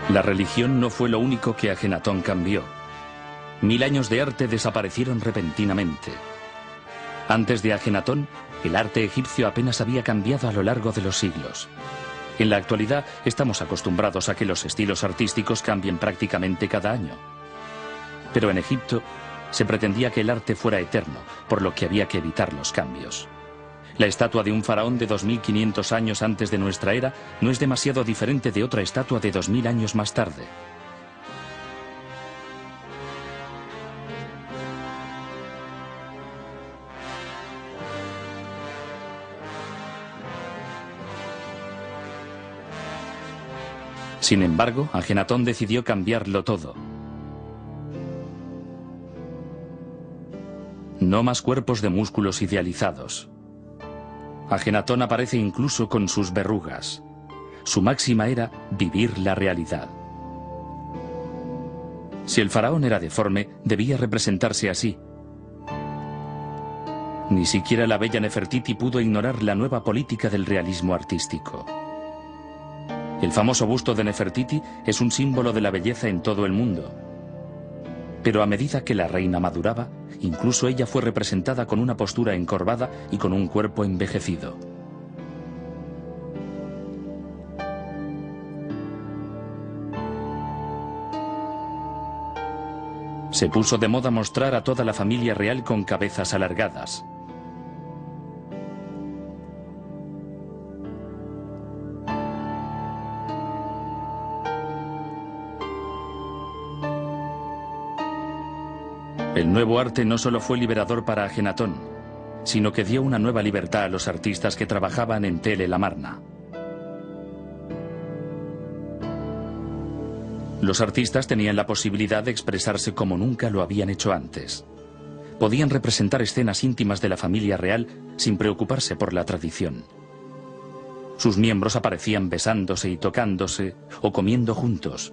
La religión no fue lo único que Ajenatón cambió. 1000 años de arte desaparecieron repentinamente. Antes de Ajenatón, el arte egipcio apenas había cambiado a lo largo de los siglos. En la actualidad estamos acostumbrados a que los estilos artísticos cambien prácticamente cada año. Pero en Egipto se pretendía que el arte fuera eterno, por lo que había que evitar los cambios. La estatua de un faraón de 2500 años antes de nuestra era no es demasiado diferente de otra estatua de 2000 años más tarde. Sin embargo, Ajenatón decidió cambiarlo todo. No más cuerpos de músculos idealizados. Ajenatón aparece incluso con sus verrugas. Su máxima era vivir la realidad. Si el faraón era deforme, debía representarse así. Ni siquiera la bella Nefertiti pudo ignorar la nueva política del realismo artístico. El famoso busto de Nefertiti es un símbolo de la belleza en todo el mundo. Pero a medida que la reina maduraba, incluso ella fue representada con una postura encorvada y con un cuerpo envejecido. Se puso de moda mostrar a toda la familia real con cabezas alargadas. El nuevo arte no solo fue liberador para Ajenatón, sino que dio una nueva libertad a los artistas que trabajaban en Tel el Amarna. Los artistas tenían la posibilidad de expresarse como nunca lo habían hecho antes. Podían representar escenas íntimas de la familia real sin preocuparse por la tradición. Sus miembros aparecían besándose y tocándose o comiendo juntos.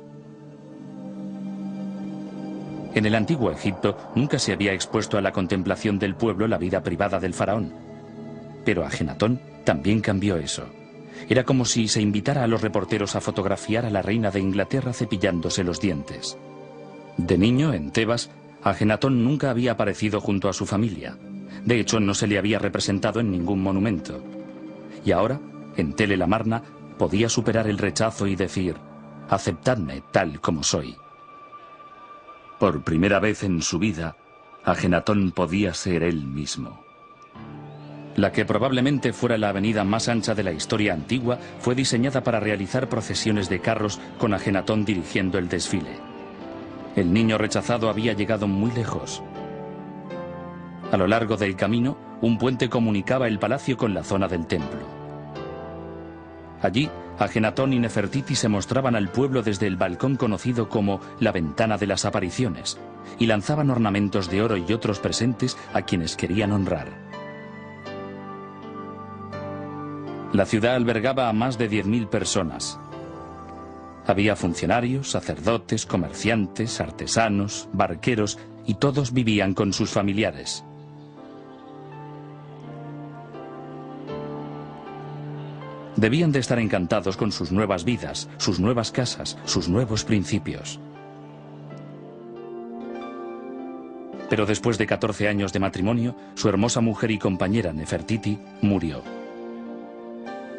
En el antiguo Egipto nunca se había expuesto a la contemplación del pueblo la vida privada del faraón. Pero Ajenatón también cambió eso. Era como si se invitara a los reporteros a fotografiar a la reina de Inglaterra cepillándose los dientes. De niño, en Tebas, Ajenatón nunca había aparecido junto a su familia. De hecho, no se le había representado en ningún monumento. Y ahora, en Tel el Amarna, podía superar el rechazo y decir: «Aceptadme tal como soy». Por primera vez en su vida, Ajenatón podía ser él mismo. La que probablemente fuera la avenida más ancha de la historia antigua fue diseñada para realizar procesiones de carros con Ajenatón dirigiendo el desfile. El niño rechazado había llegado muy lejos. A lo largo del camino, un puente comunicaba el palacio con la zona del templo. Allí, Ajenatón y Nefertiti se mostraban al pueblo desde el balcón conocido como la Ventana de las Apariciones y lanzaban ornamentos de oro y otros presentes a quienes querían honrar. La ciudad albergaba a más de 10.000 personas. Había funcionarios, sacerdotes, comerciantes, artesanos, barqueros y todos vivían con sus familiares. Debían de estar encantados con sus nuevas vidas, sus nuevas casas, sus nuevos principios. Pero después de 14 años de matrimonio, su hermosa mujer y compañera Nefertiti murió.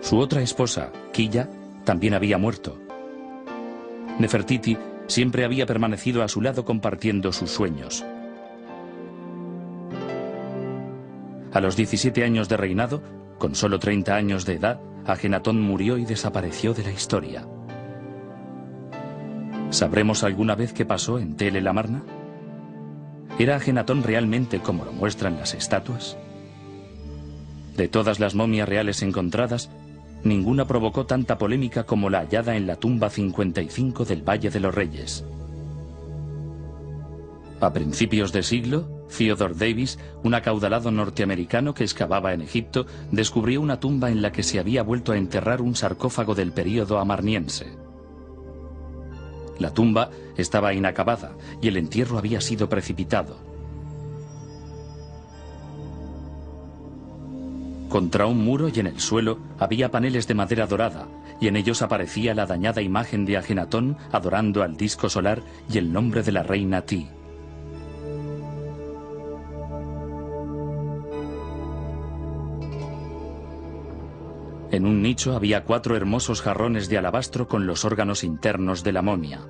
Su otra esposa, Quilla, también había muerto. Nefertiti siempre había permanecido a su lado compartiendo sus sueños. A los 17 años de reinado, con solo 30 años de edad, Ajenatón murió y desapareció de la historia. ¿Sabremos alguna vez qué pasó en Tel el Amarna? ¿Era Ajenatón realmente como lo muestran las estatuas? De todas las momias reales encontradas, ninguna provocó tanta polémica como la hallada en la tumba 55 del Valle de los Reyes. A principios de siglo, Theodore Davis, un acaudalado norteamericano que excavaba en Egipto, descubrió una tumba en la que se había vuelto a enterrar un sarcófago del período amarniense. La tumba estaba inacabada y el entierro había sido precipitado. Contra un muro y en el suelo había paneles de madera dorada, y en ellos aparecía la dañada imagen de Ajenatón adorando al disco solar y el nombre de la reina Ti. En un nicho había 4 hermosos jarrones de alabastro con los órganos internos de la momia.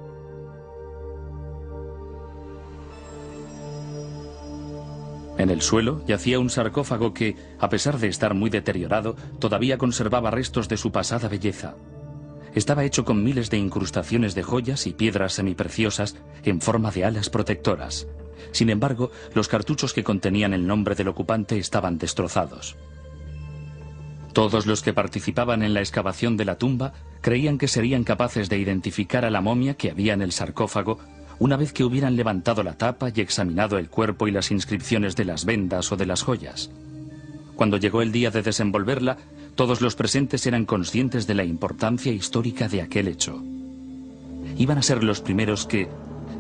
En el suelo yacía un sarcófago que, a pesar de estar muy deteriorado, todavía conservaba restos de su pasada belleza. Estaba hecho con miles de incrustaciones de joyas y piedras semipreciosas en forma de alas protectoras. Sin embargo, los cartuchos que contenían el nombre del ocupante estaban destrozados. Todos los que participaban en la excavación de la tumba creían que serían capaces de identificar a la momia que había en el sarcófago una vez que hubieran levantado la tapa y examinado el cuerpo y las inscripciones de las vendas o de las joyas. Cuando llegó el día de desenvolverla, todos los presentes eran conscientes de la importancia histórica de aquel hecho. Iban a ser los primeros que,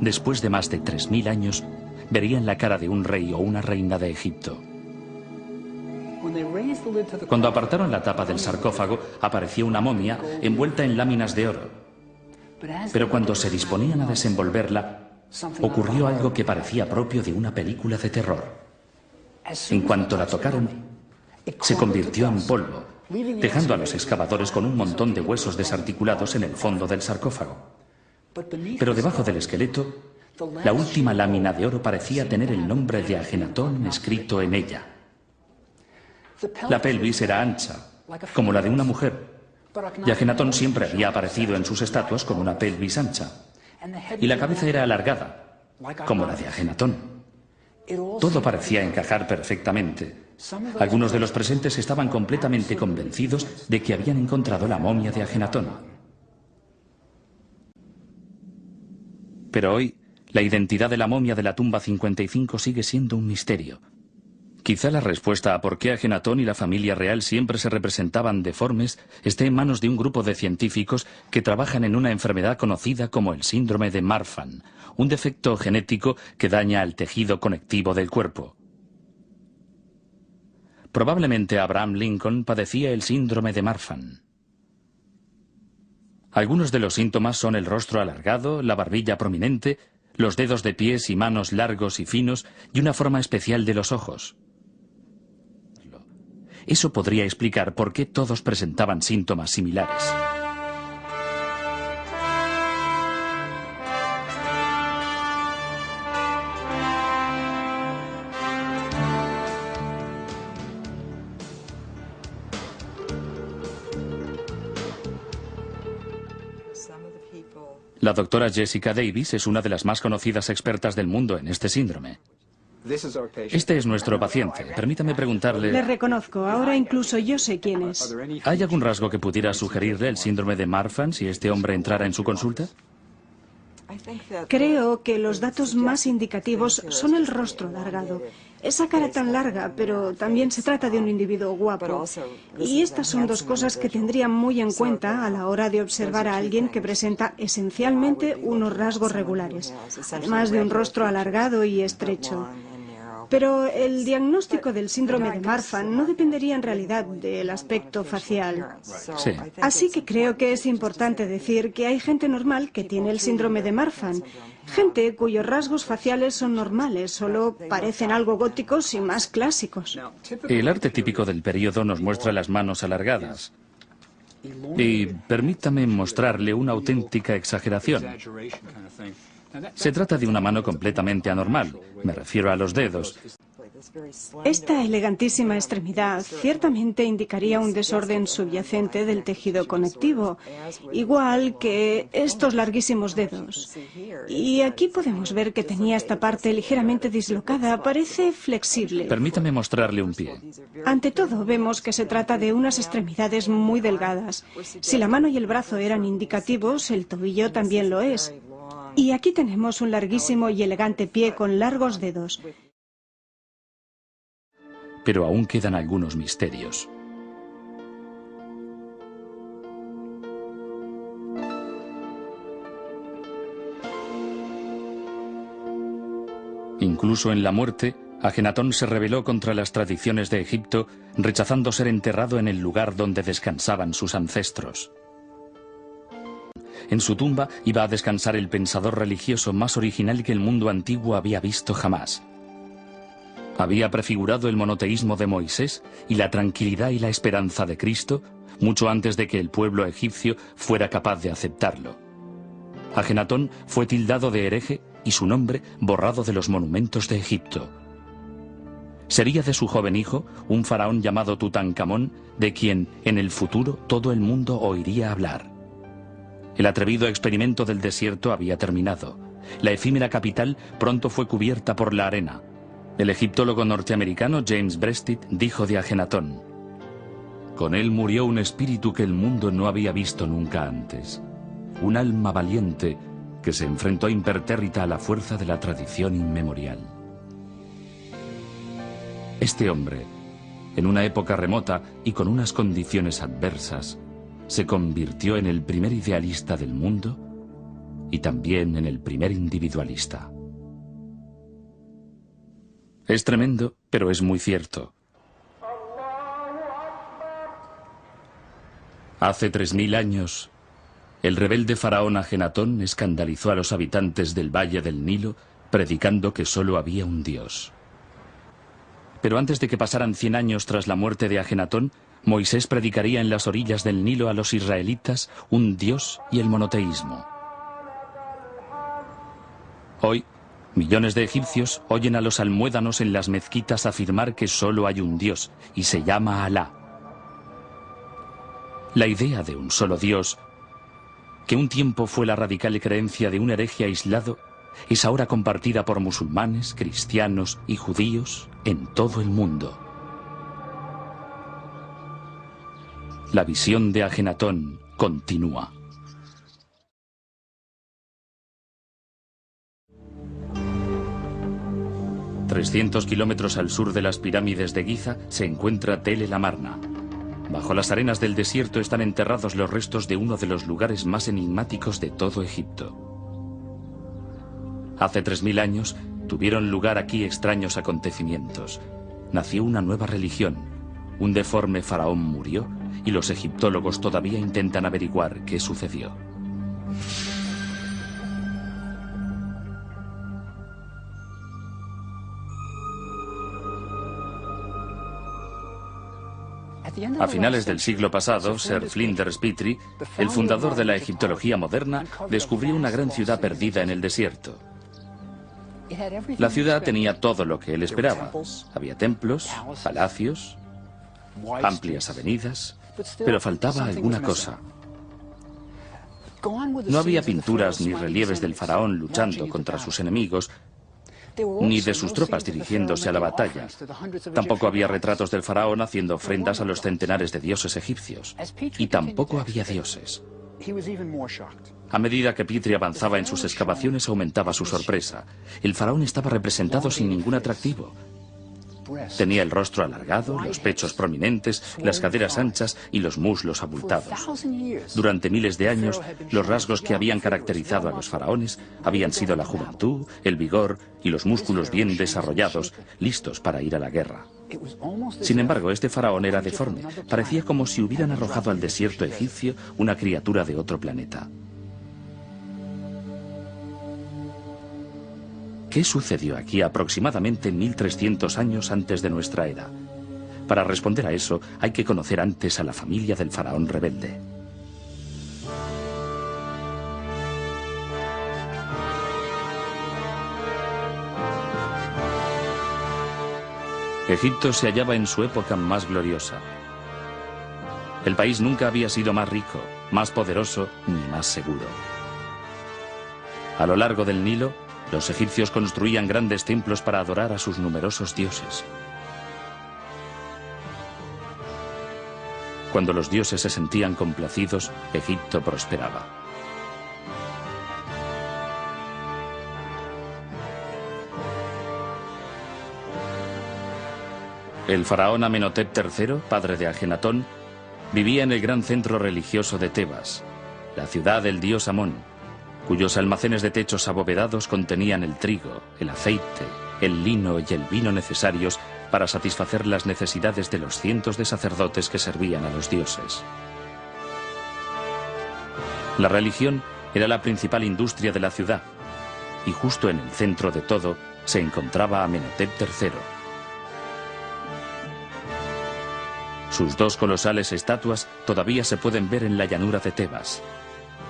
después de más de 3000 años, verían la cara de un rey o una reina de Egipto. Cuando apartaron la tapa del sarcófago, apareció una momia envuelta en láminas de oro. Pero cuando se disponían a desenvolverla, ocurrió algo que parecía propio de una película de terror. En cuanto la tocaron, se convirtió en polvo, dejando a los excavadores con un montón de huesos desarticulados en el fondo del sarcófago. Pero debajo del esqueleto, la última lámina de oro parecía tener el nombre de Ajenatón escrito en ella. La pelvis era ancha, como la de una mujer, y Ajenatón siempre había aparecido en sus estatuas con una pelvis ancha, y la cabeza era alargada, como la de Ajenatón. Todo parecía encajar perfectamente. Algunos de los presentes estaban completamente convencidos de que habían encontrado la momia de Ajenatón. Pero hoy, la identidad de la momia de la tumba 55 sigue siendo un misterio. Quizá la respuesta a por qué Ajenatón y la familia real siempre se representaban deformes esté en manos de un grupo de científicos que trabajan en una enfermedad conocida como el síndrome de Marfan, un defecto genético que daña al tejido conectivo del cuerpo. Probablemente Abraham Lincoln padecía el síndrome de Marfan. Algunos de los síntomas son el rostro alargado, la barbilla prominente, los dedos de pies y manos largos y finos y una forma especial de los ojos. Eso podría explicar por qué todos presentaban síntomas similares. La doctora Jessica Davis es una de las más conocidas expertas del mundo en este síndrome. Este es nuestro paciente. Permítame preguntarle... Le reconozco. Ahora incluso yo sé quién es. ¿Hay algún rasgo que pudiera sugerirle el síndrome de Marfan si este hombre entrara en su consulta? Creo que los datos más indicativos son el rostro alargado. Esa cara tan larga, pero también se trata de un individuo guapo. Y estas son dos cosas que tendrían muy en cuenta a la hora de observar a alguien que presenta esencialmente unos rasgos regulares, además de un rostro alargado y estrecho. Pero el diagnóstico del síndrome de Marfan no dependería en realidad del aspecto facial. Sí. Así que creo que es importante decir que hay gente normal que tiene el síndrome de Marfan. Gente cuyos rasgos faciales son normales, solo parecen algo góticos y más clásicos. El arte típico del periodo nos muestra las manos alargadas. Y permítame mostrarle una auténtica exageración. Se trata de una mano completamente anormal. Me refiero a los dedos. Esta elegantísima extremidad ciertamente indicaría un desorden subyacente del tejido conectivo, igual que estos larguísimos dedos. Y aquí podemos ver que tenía esta parte ligeramente dislocada, parece flexible. Permítame mostrarle un pie. Ante todo, vemos que se trata de unas extremidades muy delgadas. Si la mano y el brazo eran indicativos, el tobillo también lo es. Y aquí tenemos un larguísimo y elegante pie con largos dedos. Pero aún quedan algunos misterios. Incluso en la muerte, Ajenatón se rebeló contra las tradiciones de Egipto, rechazando ser enterrado en el lugar donde descansaban sus ancestros. En su tumba iba a descansar el pensador religioso más original que el mundo antiguo había visto jamás. Había prefigurado el monoteísmo de Moisés y la tranquilidad y la esperanza de Cristo mucho antes de que el pueblo egipcio fuera capaz de aceptarlo. Ajenatón fue tildado de hereje y su nombre borrado de los monumentos de Egipto. Sería de su joven hijo un faraón llamado Tutankamón, de quien en el futuro todo el mundo oiría hablar. El atrevido experimento del desierto había terminado. La efímera capital pronto fue cubierta por la arena. El egiptólogo norteamericano James Breasted dijo de Ajenatón: «Con él murió un espíritu que el mundo no había visto nunca antes. Un alma valiente que se enfrentó impertérrita a la fuerza de la tradición inmemorial». Este hombre, en una época remota y con unas condiciones adversas, se convirtió en el primer idealista del mundo y también en el primer individualista. Es tremendo, pero es muy cierto. Hace 3000 años, el rebelde faraón Ajenatón escandalizó a los habitantes del Valle del Nilo, predicando que solo había un dios. Pero antes de que pasaran 100 años tras la muerte de Ajenatón, Moisés predicaría en las orillas del Nilo a los israelitas un dios y el monoteísmo. Hoy, millones de egipcios oyen a los almuédanos en las mezquitas afirmar que solo hay un dios y se llama Alá. La idea de un solo dios, que un tiempo fue la radical creencia de un hereje aislado, es ahora compartida por musulmanes, cristianos y judíos en todo el mundo. La visión de Ajenatón continúa. A 300 kilómetros al sur de las pirámides de Giza se encuentra Tel el Amarna. Bajo las arenas del desierto están enterrados los restos de uno de los lugares más enigmáticos de todo Egipto. Hace 3000 años tuvieron lugar aquí extraños acontecimientos. Nació una nueva religión. Un deforme faraón murió y los egiptólogos todavía intentan averiguar qué sucedió. A finales del siglo pasado, Sir Flinders Petrie, el fundador de la egiptología moderna, descubrió una gran ciudad perdida en el desierto. La ciudad tenía todo lo que él esperaba. Había templos, palacios, amplias avenidas, pero faltaba alguna cosa. No había pinturas ni relieves del faraón luchando contra sus enemigos, ni de sus tropas dirigiéndose a la batalla. Tampoco había retratos del faraón haciendo ofrendas a los centenares de dioses egipcios. Y tampoco había dioses. A medida que Petrie avanzaba en sus excavaciones, aumentaba su sorpresa. El faraón estaba representado sin ningún atractivo. Tenía el rostro alargado, los pechos prominentes, las caderas anchas y los muslos abultados. Durante miles de años, los rasgos que habían caracterizado a los faraones habían sido la juventud, el vigor y los músculos bien desarrollados, listos para ir a la guerra. Sin embargo, este faraón era deforme. Parecía como si hubieran arrojado al desierto egipcio una criatura de otro planeta. ¿Qué sucedió aquí aproximadamente 1300 años antes de nuestra era? Para responder a eso, hay que conocer antes a la familia del faraón rebelde. Egipto se hallaba en su época más gloriosa. El país nunca había sido más rico, más poderoso ni más seguro. A lo largo del Nilo, los egipcios construían grandes templos para adorar a sus numerosos dioses. Cuando los dioses se sentían complacidos, Egipto prosperaba. El faraón Amenhotep III, padre de Ajenatón, vivía en el gran centro religioso de Tebas, la ciudad del dios Amón, cuyos almacenes de techos abovedados contenían el trigo, el aceite el lino y el vino necesarios para satisfacer las necesidades de los cientos de sacerdotes que servían a los dioses. La religión era la principal industria de la ciudad, y justo en el centro de todo se encontraba Amenhotep III. Sus dos colosales estatuas todavía se pueden ver en la llanura de Tebas.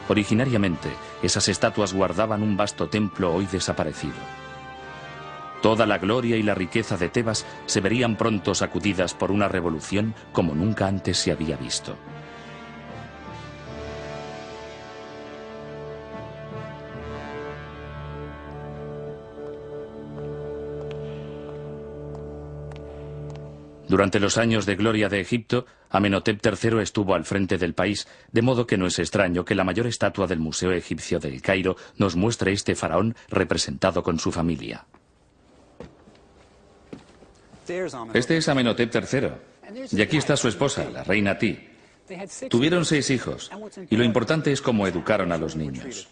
Originariamente, esas estatuas guardaban un vasto templo hoy desaparecido. Toda la gloria y la riqueza de Tebas se verían pronto sacudidas por una revolución como nunca antes se había visto. Durante los años de gloria de Egipto, Amenhotep III estuvo al frente del país, de modo que no es extraño que la mayor estatua del Museo Egipcio del Cairo nos muestre este faraón representado con su familia. Este es Amenhotep III, y aquí está su esposa, la reina Ti. Tuvieron 6 hijos, y lo importante es cómo educaron a los niños.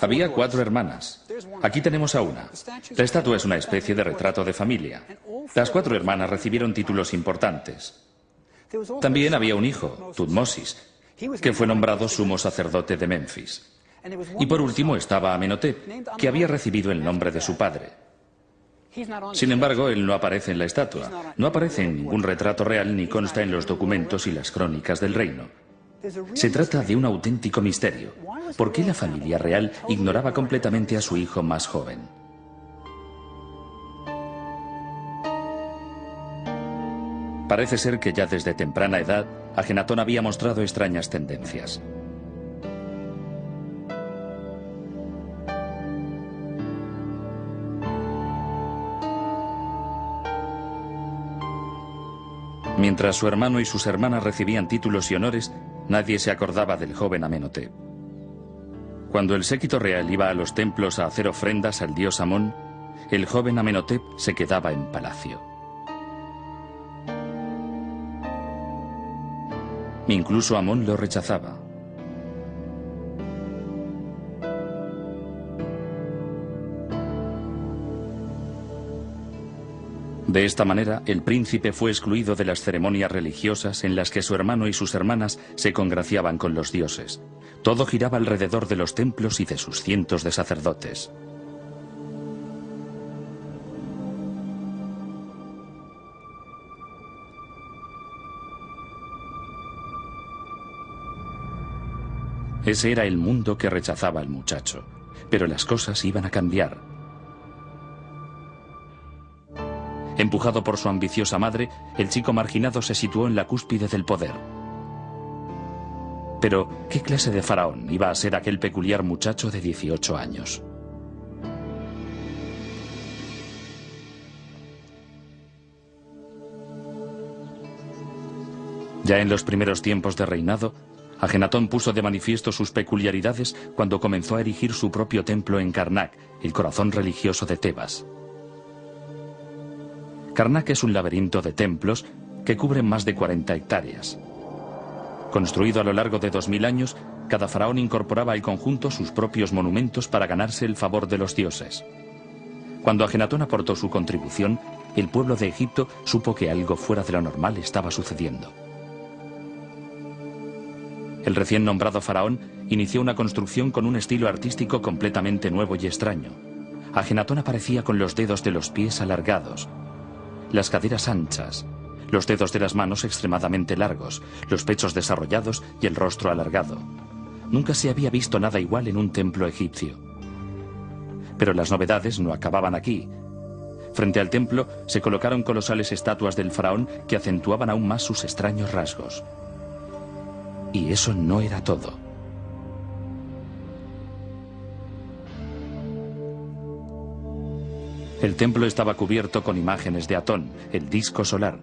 Había 4 hermanas. Aquí tenemos a una. La estatua es una especie de retrato de familia. Las 4 hermanas recibieron títulos importantes. También había un hijo, Tutmosis, que fue nombrado sumo sacerdote de Menfis. Y por último estaba Amenhotep, que había recibido el nombre de su padre. Sin embargo, él no aparece en la estatua. No aparece en ningún retrato real ni consta en los documentos y las crónicas del reino. Se trata de un auténtico misterio. ¿Por qué la familia real ignoraba completamente a su hijo más joven? Parece ser que ya desde temprana edad, Ajenatón había mostrado extrañas tendencias. Mientras su hermano y sus hermanas recibían títulos y honores, nadie se acordaba del joven Amenhotep. Cuando el séquito real iba a los templos a hacer ofrendas al dios Amón, el joven Amenhotep se quedaba en palacio. Incluso Amón lo rechazaba. De esta manera, el príncipe fue excluido de las ceremonias religiosas en las que su hermano y sus hermanas se congraciaban con los dioses. Todo giraba alrededor de los templos y de sus cientos de sacerdotes. Ese era el mundo que rechazaba al muchacho, pero las cosas iban a cambiar. Empujado por su ambiciosa madre, el chico marginado se situó en la cúspide del poder. Pero, ¿qué clase de faraón iba a ser aquel peculiar muchacho de 18 años? Ya en los primeros tiempos de reinado, Ajenatón puso de manifiesto sus peculiaridades cuando comenzó a erigir su propio templo en Karnak, el corazón religioso de Tebas. Karnak es un laberinto de templos que cubren más de 40 hectáreas. Construido a lo largo de 2000 años, cada faraón incorporaba al conjunto sus propios monumentos para ganarse el favor de los dioses. Cuando Ajenatón aportó su contribución, el pueblo de Egipto supo que algo fuera de lo normal estaba sucediendo. El recién nombrado faraón inició una construcción con un estilo artístico completamente nuevo y extraño. Ajenatón aparecía con los dedos de los pies alargados, las caderas anchas, los dedos de las manos extremadamente largos, los pechos desarrollados y el rostro alargado. Nunca se había visto nada igual en un templo egipcio. Pero las novedades no acababan aquí. Frente al templo se colocaron colosales estatuas del faraón que acentuaban aún más sus extraños rasgos. Y eso no era todo. El templo estaba cubierto con imágenes de Atón, el disco solar,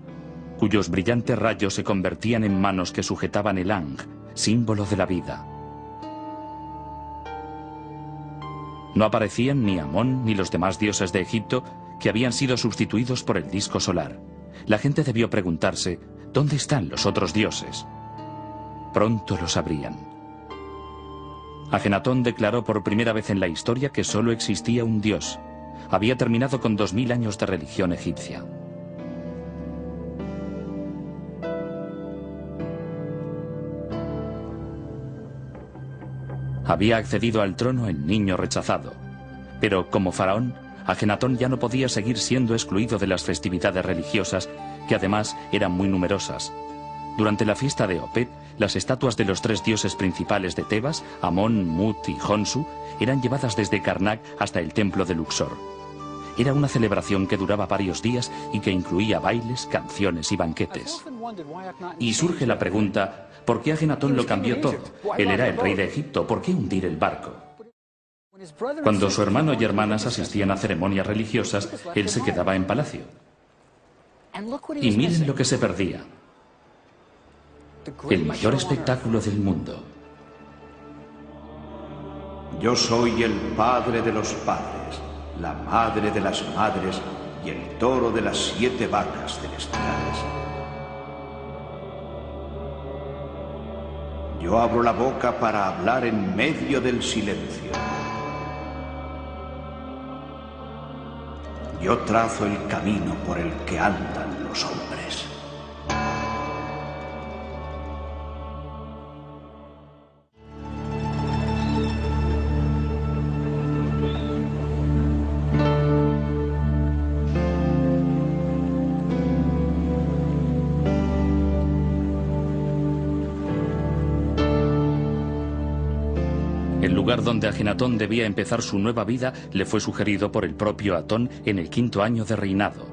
cuyos brillantes rayos se convertían en manos que sujetaban el Ang, símbolo de la vida. No aparecían ni Amón ni los demás dioses de Egipto, que habían sido sustituidos por el disco solar. La gente debió preguntarse, ¿dónde están los otros dioses? Pronto lo sabrían. Ajenatón declaró por primera vez en la historia que solo existía un dios, había terminado con 2000 años de religión egipcia. Había accedido al trono el niño rechazado, pero como faraón, Ajenatón ya no podía seguir siendo excluido de las festividades religiosas, que además eran muy numerosas. Durante la fiesta de Opet, las estatuas de los 3 dioses principales de Tebas, Amón, Mut y Honsu, eran llevadas desde Karnak hasta el templo de Luxor. Era una celebración que duraba varios días y que incluía bailes, canciones y banquetes. Y surge la pregunta, ¿por qué Ajenatón lo cambió todo? Él era el rey de Egipto, ¿por qué hundir el barco? Cuando su hermano y hermanas asistían a ceremonias religiosas, él se quedaba en palacio. Y miren lo que se perdía. El mayor espectáculo del mundo. Yo soy el padre de los padres, la madre de las madres y el toro de las 7 vacas celestiales. Yo abro la boca para hablar en medio del silencio. Yo trazo el camino por el que andan los hombres. El lugar donde Ajenatón debía empezar su nueva vida le fue sugerido por el propio Atón en el 5º año de reinado.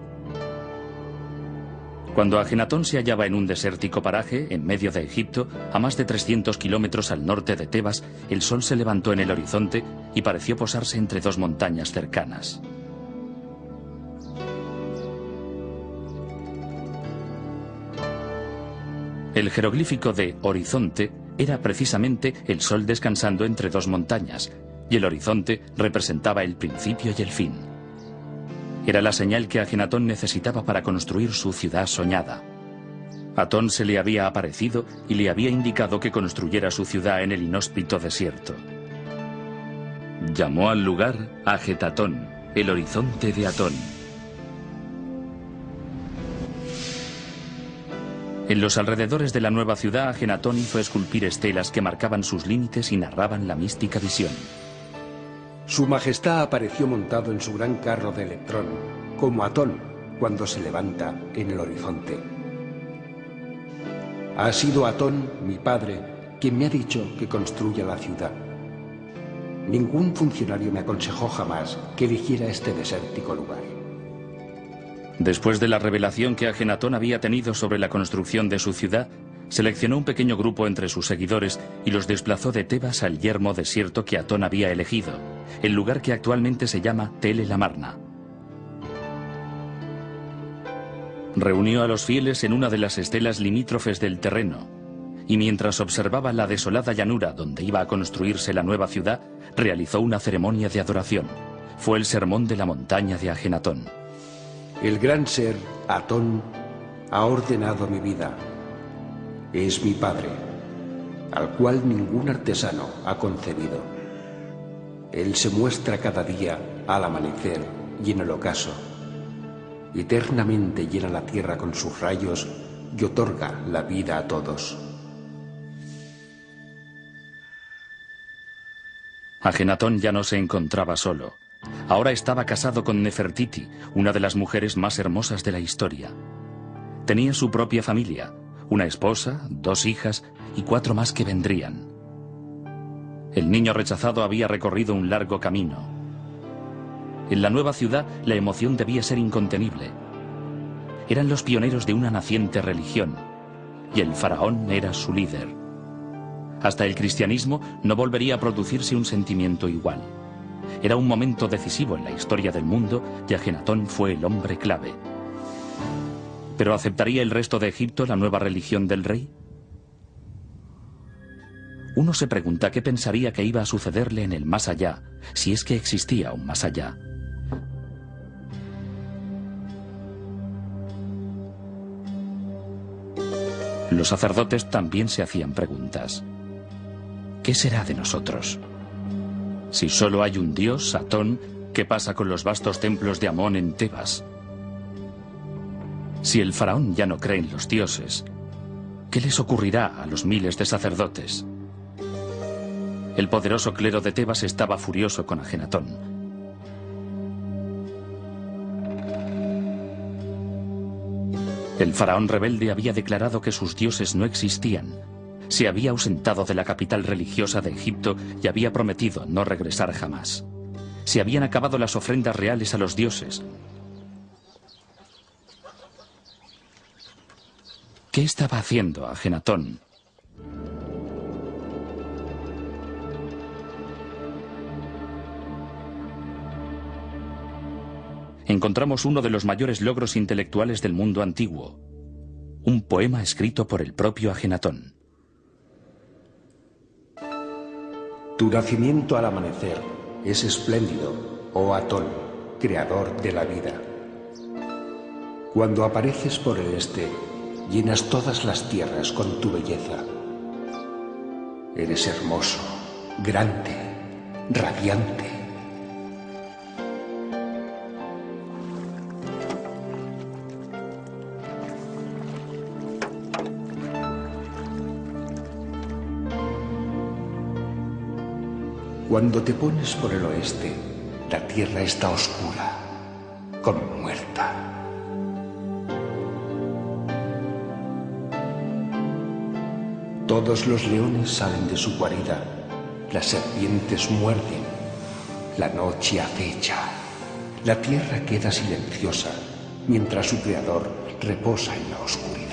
Cuando Ajenatón se hallaba en un desértico paraje, en medio de Egipto, a más de 300 kilómetros al norte de Tebas, el sol se levantó en el horizonte y pareció posarse entre 2 montañas cercanas. El jeroglífico de horizonte era precisamente el sol descansando entre 2 montañas, y el horizonte representaba el principio y el fin. Era la señal que Ajenatón necesitaba para construir su ciudad soñada. Atón se le había aparecido y le había indicado que construyera su ciudad en el inhóspito desierto. Llamó al lugar Ajetatón, el horizonte de Atón. En los alrededores de la nueva ciudad, Ajenatón hizo esculpir estelas que marcaban sus límites y narraban la mística visión. Su majestad apareció montado en su gran carro de electrón, como Atón cuando se levanta en el horizonte. Ha sido Atón, mi padre, quien me ha dicho que construya la ciudad. Ningún funcionario me aconsejó jamás que eligiera este desértico lugar. Después de la revelación que Ajenatón había tenido sobre la construcción de su ciudad, seleccionó un pequeño grupo entre sus seguidores y los desplazó de Tebas al yermo desierto que Atón había elegido, el lugar que actualmente se llama Tel el Amarna. Reunió a los fieles en una de las estelas limítrofes del terreno, y mientras observaba la desolada llanura donde iba a construirse la nueva ciudad, realizó una ceremonia de adoración. Fue el sermón de la montaña de Ajenatón. El gran ser, Atón, ha ordenado mi vida. Es mi padre, al cual ningún artesano ha concebido. Él se muestra cada día al amanecer y en el ocaso. Eternamente llena la tierra con sus rayos y otorga la vida a todos. Ajenatón ya no se encontraba solo. Ahora estaba casado con Nefertiti, una de las mujeres más hermosas de la historia. Tenía su propia familia, una esposa, 2 hijas y 4 más que vendrían. El niño rechazado había recorrido un largo camino. En la nueva ciudad la emoción debía ser incontenible. Eran los pioneros de una naciente religión, y el faraón era su líder. Hasta el cristianismo no volvería a producirse un sentimiento igual. Era un momento decisivo en la historia del mundo y Ajenatón fue el hombre clave. ¿Pero aceptaría el resto de Egipto la nueva religión del rey? Uno se pregunta qué pensaría que iba a sucederle en el más allá, si es que existía un más allá. Los sacerdotes también se hacían preguntas. ¿Qué será de nosotros? Si solo hay un dios, Atón, ¿Qué pasa con los vastos templos de Amón en Tebas? Si el faraón ya no cree en los dioses, ¿qué les ocurrirá a los miles de sacerdotes? El poderoso clero de Tebas estaba furioso con Ajenatón. El faraón rebelde había declarado que sus dioses no existían. Se había ausentado de la capital religiosa de Egipto y había prometido no regresar jamás. Se habían acabado las ofrendas reales a los dioses. ¿Qué estaba haciendo Ajenatón? Encontramos uno de los mayores logros intelectuales del mundo antiguo, un poema escrito por el propio Ajenatón. Tu nacimiento al amanecer es espléndido, oh Atón, creador de la vida. Cuando apareces por el este, llenas todas las tierras con tu belleza. Eres hermoso, grande, radiante. Cuando te pones por el oeste, la tierra está oscura, como muerta. Todos los leones salen de su guarida, las serpientes muerden, la noche acecha, la tierra queda silenciosa, mientras su creador reposa en la oscuridad.